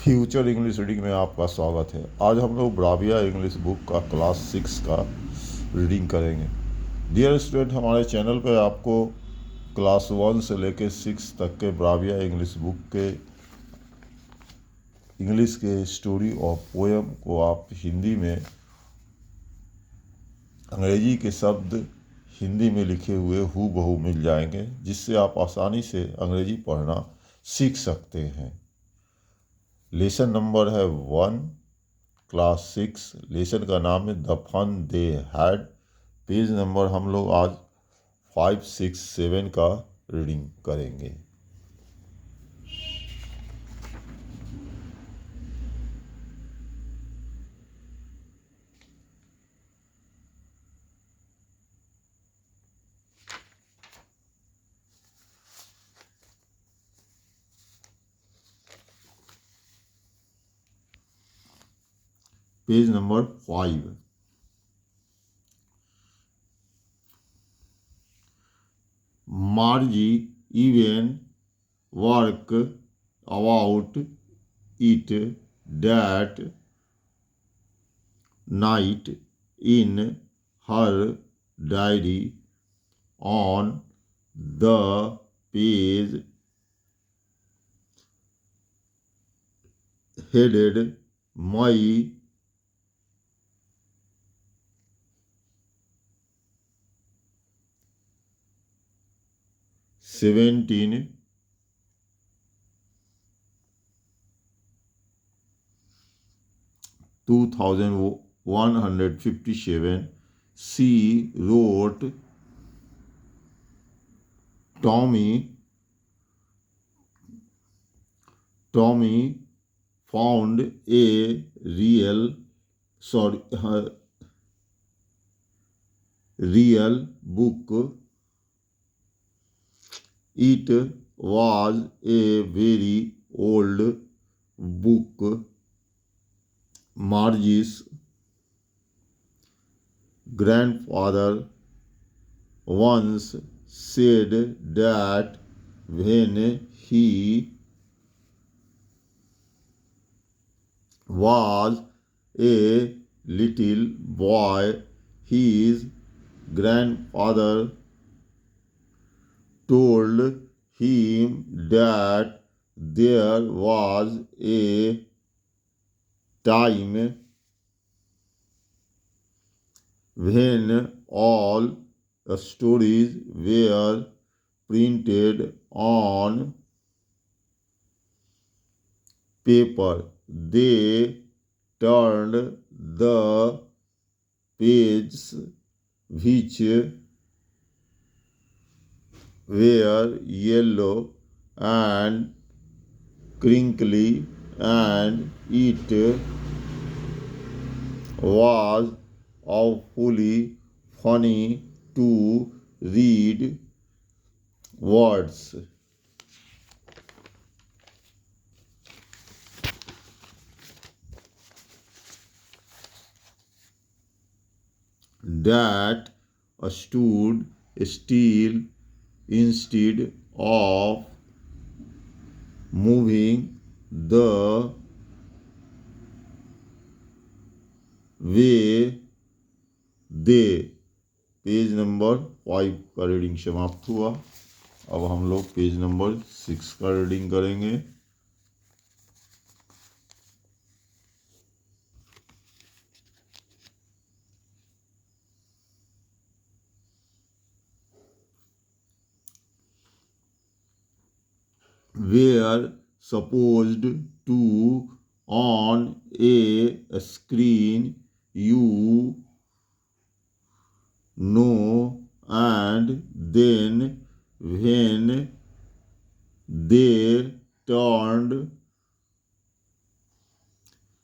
Future English reading में आपका स्वागत है। आज हम लोग ब्राविया इंग्लिश बुक का क्लास 6 का रीडिंग करेंगे। डियर स्टूडेंट, हमारे चैनल पर आपको क्लास 1 से लेकर 6 तक के ब्राविया इंग्लिश बुक के इंग्लिश के स्टोरी और पोएम को आप हिंदी में अंग्रेजी के शब्द हिंदी में लिखे हुए हूबहू मिल जाएंगे, जिससे आप आसानी से अंग्रेजी पढ़ना सीख सकते हैं। लेसन नंबर है 1, क्लास 6। लेसन का नाम है the fun they had. Page number हम लोग आज 5, 6, 7 का रीडिंग करेंगे। Page number 5। Margie even work about it that night in her diary. On the page headed My 17 2157, she wrote, Tommy found a real book. It was a very old book. Margie's grandfather once said that when he was a little boy, his grandfather told him that there was a time when all stories were printed on paper. They turned the pages, which were yellow and crinkly, and it was awfully funny to read words that stood still instead of moving the way they. Page number 5 का reading समाप्त हुआ। अब हम लोग page number 6 का reading करेंगे। Were supposed to on a screen, you know, and then when they turned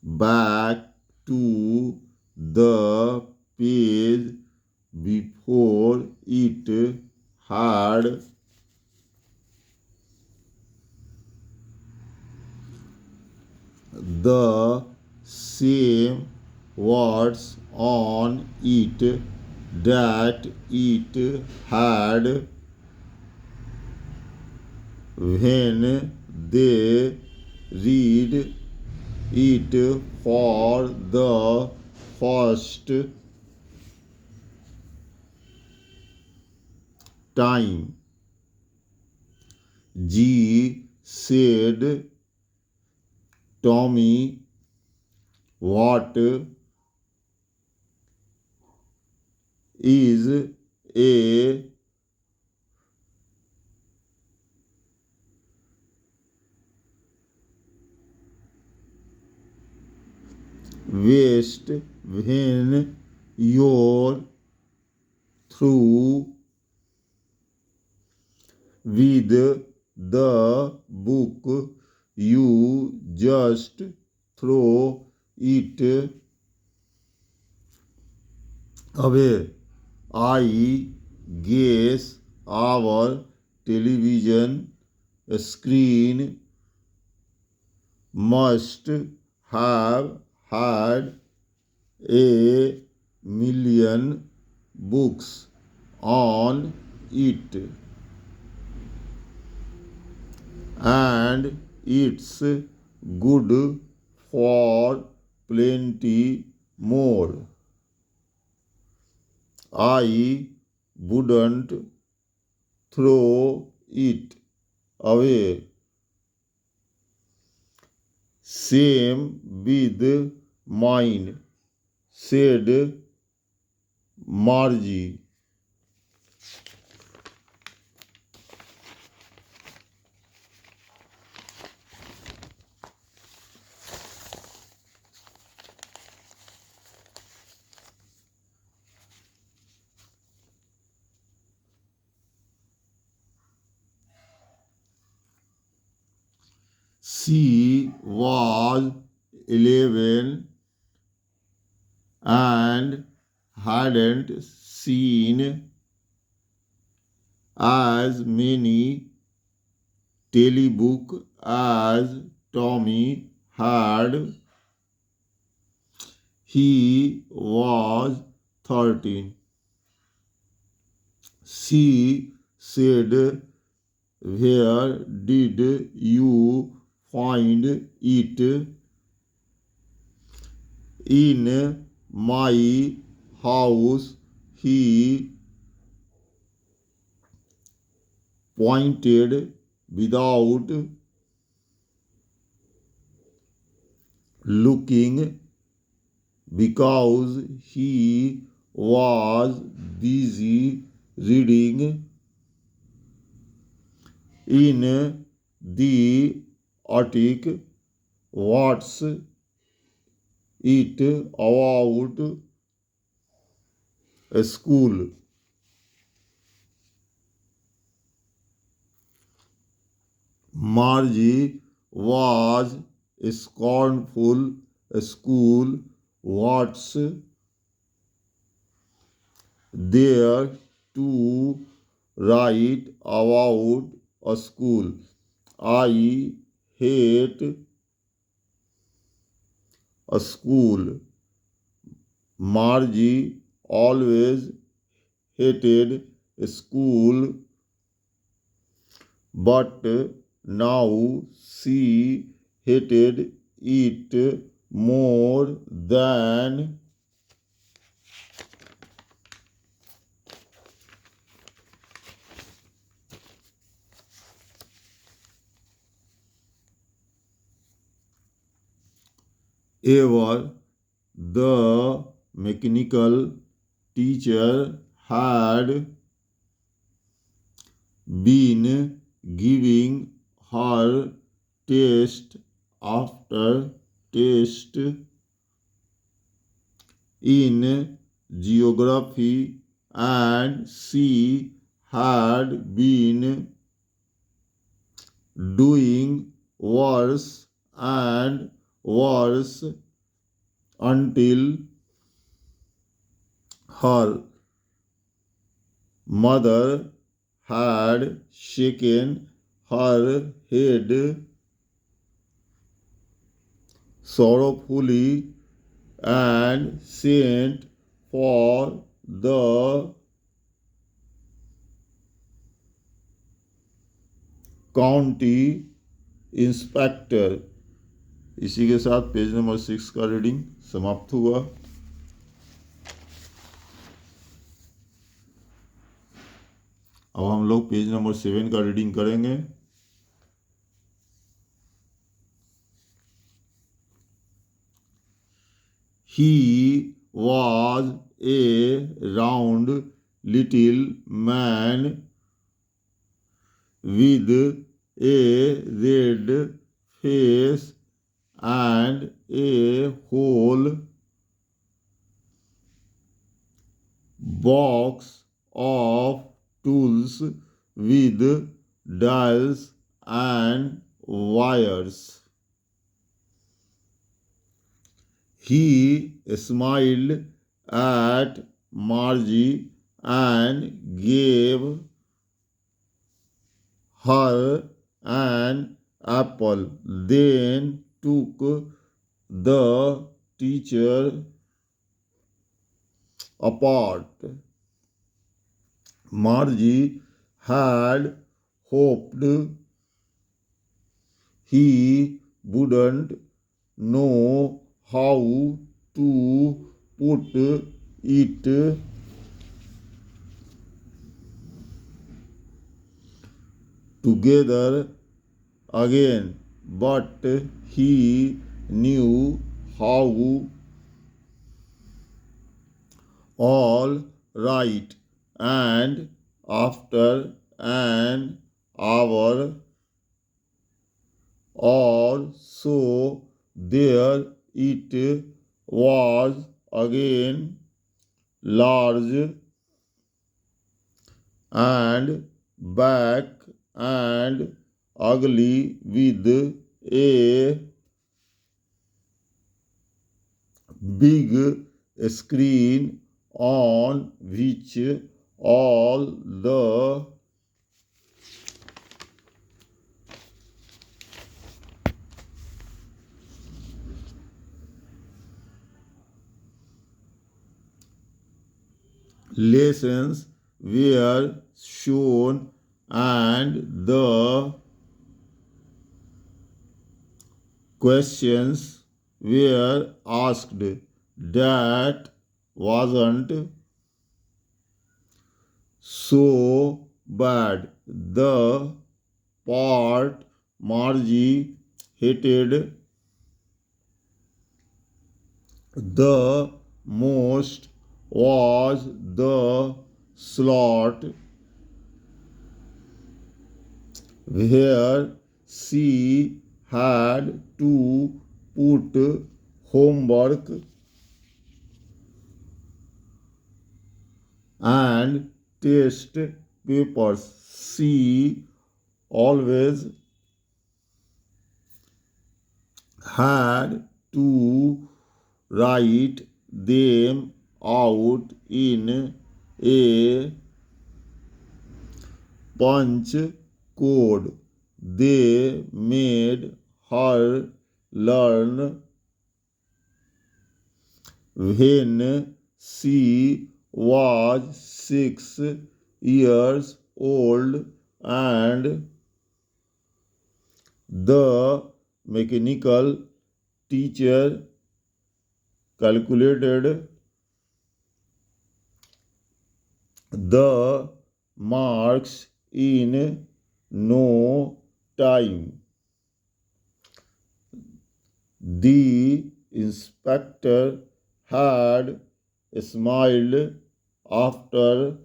back to the page before it had the same words on it that it had when they read it for the first time. G said, Tommy, what is a waste when you're through with the book? You just throw it away. I guess our television screen must have had a million books on it, and it's good for plenty more. I wouldn't throw it away. Same with mine, said Margie. She was 11 and hadn't seen as many telebooks as Tommy had. He was 13. She said, where did you find it? In my house, he pointed without looking because he was busy reading in the attic. What's it about a school? Margie was scornful. A school? What's there to write about a school? I hate a school. Margie always hated school, but now she hated it more than ever. The mechanical teacher had been giving her test after test in geography, and she had been doing worse and worse until her mother had shaken her head sorrowfully and sent for the county inspector. इसी के साथ page number 6 का reading समाप्त हुआ। अब हम लोग page number 7 का रीडिंग करेंगे। He was a round little man with a red face and a whole box of tools with dials and wires. He smiled at Margie and gave her an apple, then took the teacher apart. Margie had hoped he wouldn't know how to put it together again, but he knew how. All right, and after an hour or so, there it was again, large and black and ugly, with a big screen on which all the lessons were shown and the questions were asked. That wasn't so bad. The part Margie hated the most was the slot where she had to put homework and test papers. She always had to write them out in a punch code. They made her learn when she was 6 years old, and the mechanical teacher calculated the marks in no time. The inspector had smiled after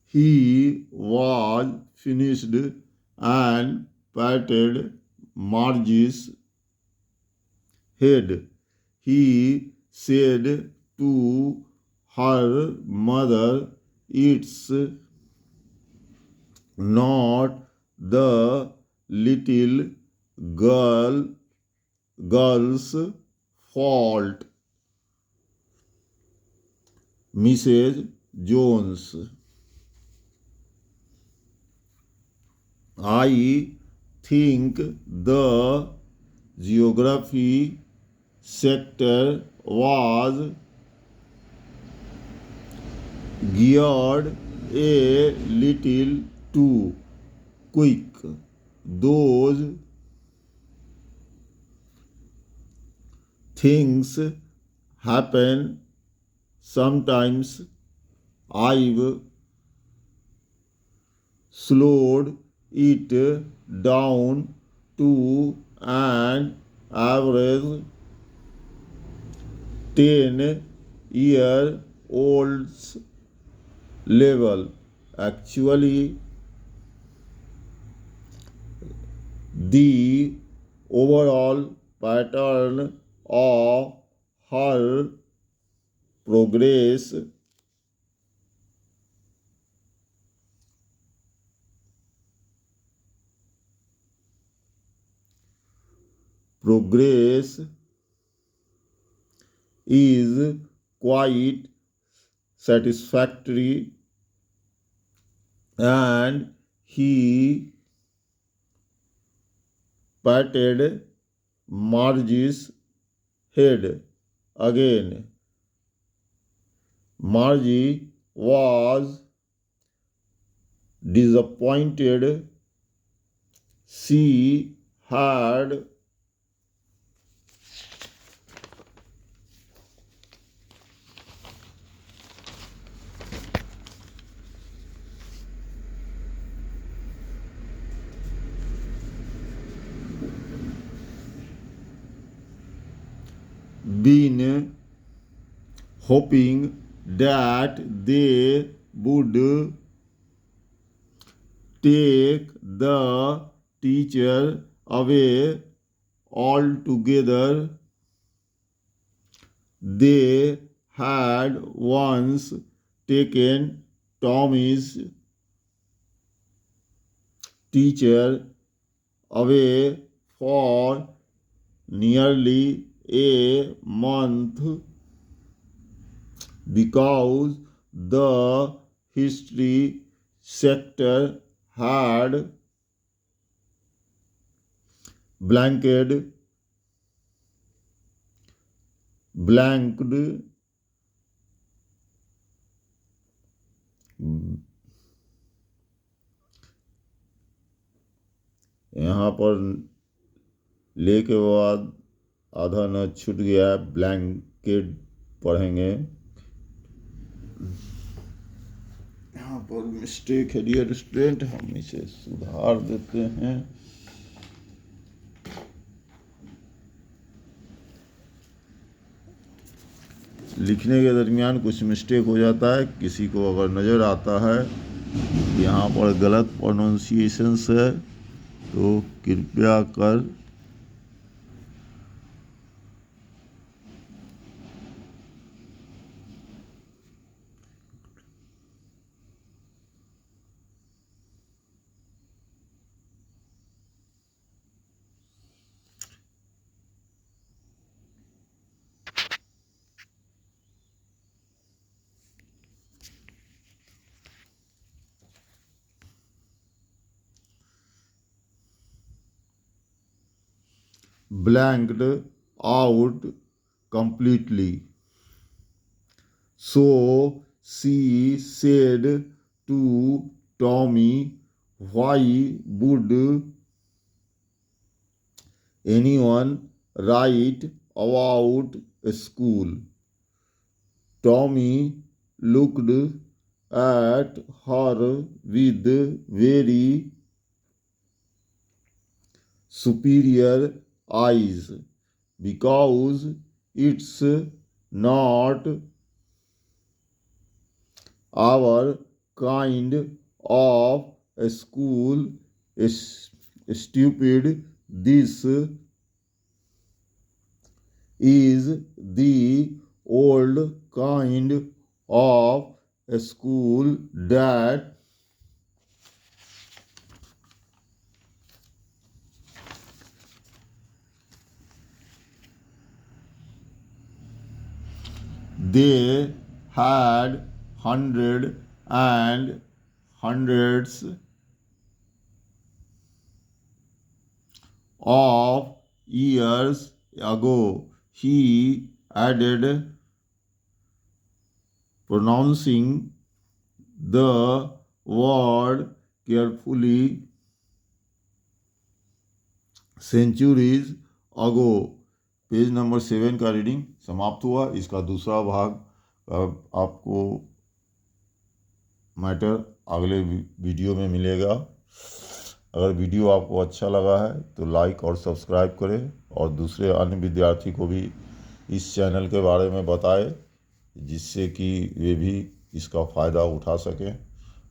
he was finished and patted Margie's head. He said to her mother, "It's not the little girl's fault, Mrs. Jones. I think the geography sector was geared a little too quick. Those things happen sometimes. I've slowed it down to an average 10-year-olds level. Actually, the overall pattern of her progress progress is quite satisfactory, and he patted Margie's head again. Margie was disappointed. She had been hoping that they would take the teacher away altogether. They had once taken Tommy's teacher away for nearly a month because the history sector had blanked यहाँ पर ले के बाद आधा न छूट गया, blanket पढ़ेंगे। यहाँ पर मिस्टेक है डियर स्टूडेंट, हम इसे सुधार देते हैं। लिखने के दरमियान कुछ मिस्टेक हो जाता है, किसी को अगर नज़र आता है यहाँ पर गलत प्रोनाउंसिएशंस है तो कृपया कर blanked out completely. So she said to Tommy, "Why would anyone write about school?" Tommy looked at her with very superior eyes. "Because it's not our kind of a school, stupid. This is the old kind of a school that they had hundreds of years ago. He added, pronouncing the word carefully, centuries ago. Page number 7 का reading समाप्त हुआ। इसका दूसरा भाग आपको matter अगले video में मिलेगा। अगर वीडियो आपको अच्छा लगा है तो लाइक और सब्सक्राइब करें और दूसरे अन्य विद्यार्थी को भी इस चैनल के बारे में बताएं, जिससे कि वे भी इसका फ़ायदा उठा सकें।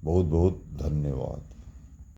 बहुत बहुत धन्यवाद।